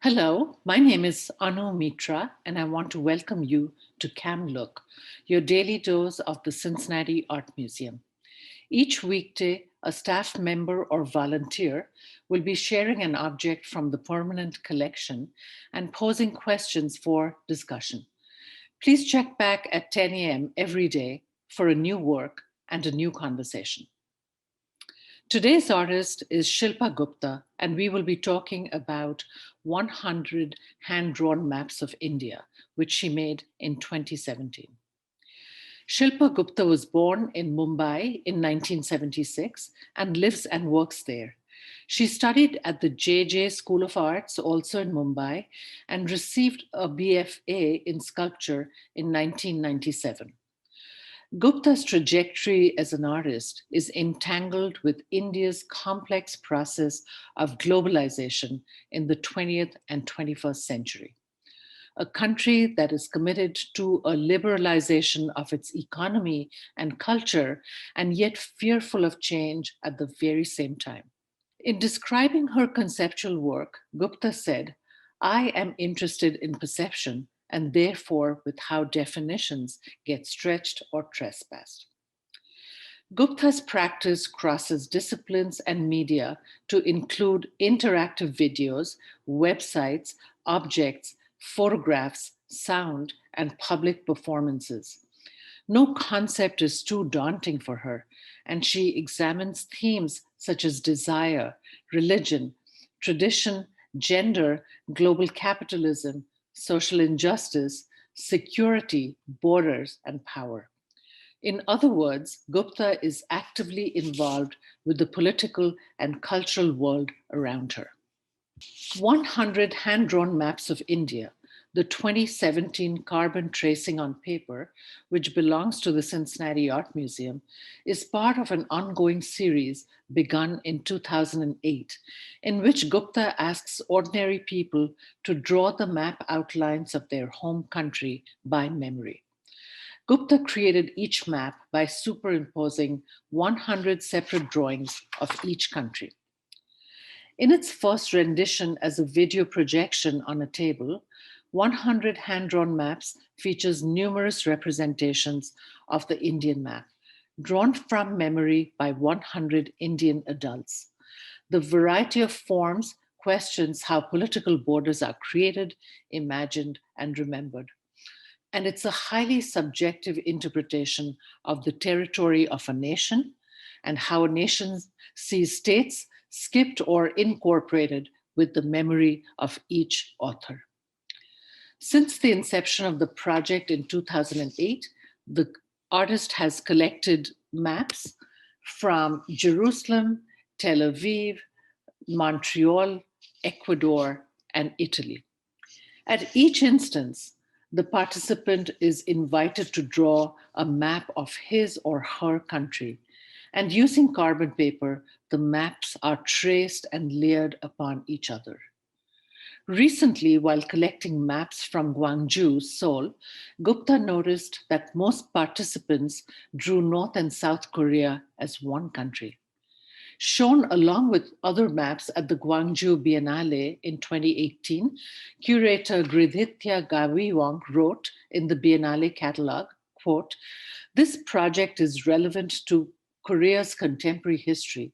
Hello, my name is Anu Mitra, and I want to welcome you to CamLook, your daily dose of the Cincinnati Art Museum. Each weekday, a staff member or volunteer will be sharing an object from the permanent collection and posing questions for discussion. Please check back at 10 a.m. every day for a new work and a new conversation. Today's artist is Shilpa Gupta, and we will be talking about 100 hand-drawn maps of India, which she made in 2017. Shilpa Gupta was born in Mumbai in 1976 and lives and works there. She studied at the JJ School of Arts, also in Mumbai, and received a BFA in sculpture in 1997. Gupta's trajectory as an artist is entangled with India's complex process of globalization in the 20th and 21st century. A country that is committed to a liberalization of its economy and culture, and yet fearful of change at the very same time. In describing her conceptual work, Gupta said, "I am interested in perception and therefore with how definitions get stretched or trespassed." Gupta's practice crosses disciplines and media to include interactive videos, websites, objects, photographs, sound, and public performances. No concept is too daunting for her, and she examines themes such as desire, religion, tradition, gender, global capitalism, social injustice, security, borders, and power. In other words, Gupta is actively involved with the political and cultural world around her. 100 hand-drawn maps of India, the 2017 carbon tracing on paper, which belongs to the Cincinnati Art Museum, is part of an ongoing series begun in 2008, in which Gupta asks ordinary people to draw the map outlines of their home country by memory. Gupta created each map by superimposing 100 separate drawings of each country. In its first rendition as a video projection on a table, 100 hand-drawn maps features numerous representations of the Indian map, drawn from memory by 100 Indian adults. The variety of forms questions how political borders are created, imagined, and remembered. And it's a highly subjective interpretation of the territory of a nation and how a nation sees states skipped or incorporated with the memory of each author. Since the inception of the project in 2008, the artist has collected maps from Jerusalem, Tel Aviv, Montreal, Ecuador, and Italy. At each instance, the participant is invited to draw a map of his or her country, and using carbon paper, the maps are traced and layered upon each other. Recently, while collecting maps from Gwangju, Seoul, Gupta noticed that most participants drew North and South Korea as one country. Shown along with other maps at the Gwangju Biennale in 2018, curator Gridhitya Gaviwong wrote in the Biennale catalog, quote, "This project is relevant to Korea's contemporary history,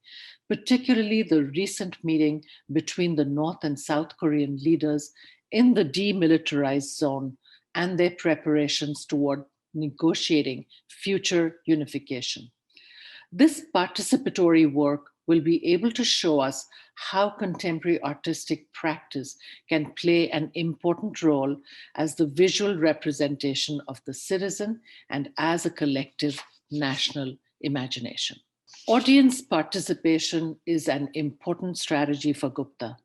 particularly the recent meeting between the North and South Korean leaders in the demilitarized zone and their preparations toward negotiating future unification. This participatory work will be able to show us how contemporary artistic practice can play an important role as the visual representation of the citizen and as a collective national imagination." Audience participation is an important strategy for Gupta.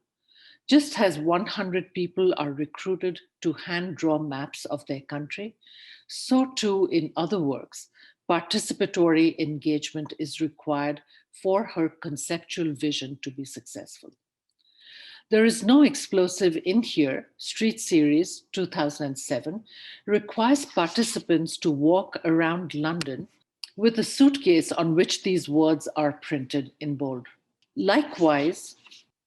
Just as 100 people are recruited to hand draw maps of their country, so too in other works, participatory engagement is required for her conceptual vision to be successful. There is no explosive in here. Street Series 2007 requires participants to walk around London with a suitcase on which these words are printed in bold. Likewise,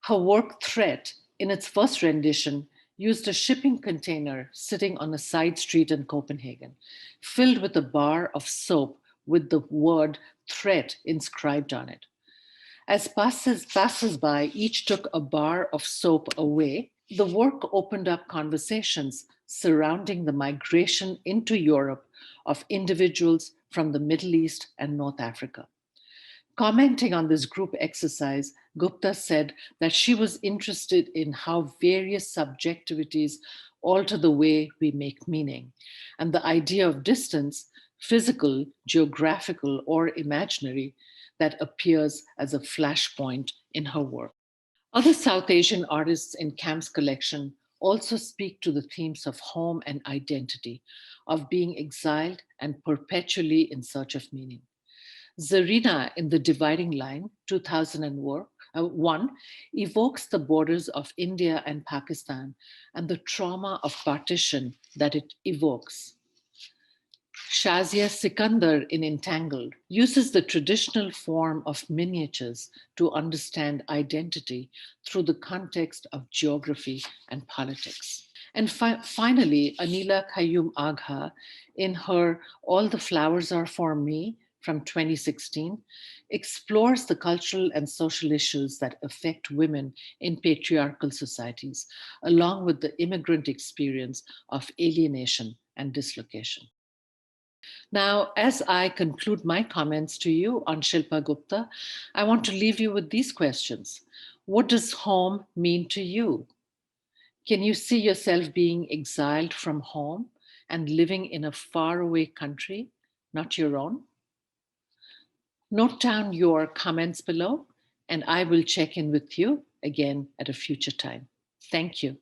her work Threat in its first rendition, used a shipping container sitting on a side street in Copenhagen, filled with a bar of soap with the word threat inscribed on it. As passers-by each took a bar of soap away, the work opened up conversations surrounding the migration into Europe of individuals from the Middle East and North Africa. Commenting on this group exercise, Gupta said that she was interested in how various subjectivities alter the way we make meaning, and the idea of distance, physical, geographical, or imaginary, that appears as a flashpoint in her work. Other South Asian artists in Cam's collection also speak to the themes of home and identity, of being exiled and perpetually in search of meaning. Zarina in The Dividing Line, 2001, evokes the borders of India and Pakistan and the trauma of partition that it evokes. Shazia Sikandar in Entangled uses the traditional form of miniatures to understand identity through the context of geography and politics. And finally, Anila Khayyum Agha, in her All the Flowers Are For Me from 2016, explores the cultural and social issues that affect women in patriarchal societies, along with the immigrant experience of alienation and dislocation. Now, as I conclude my comments to you on Shilpa Gupta, I want to leave you with these questions. What does home mean to you? Can you see yourself being exiled from home and living in a faraway country, not your own? Note down your comments below, and I will check in with you again at a future time. Thank you.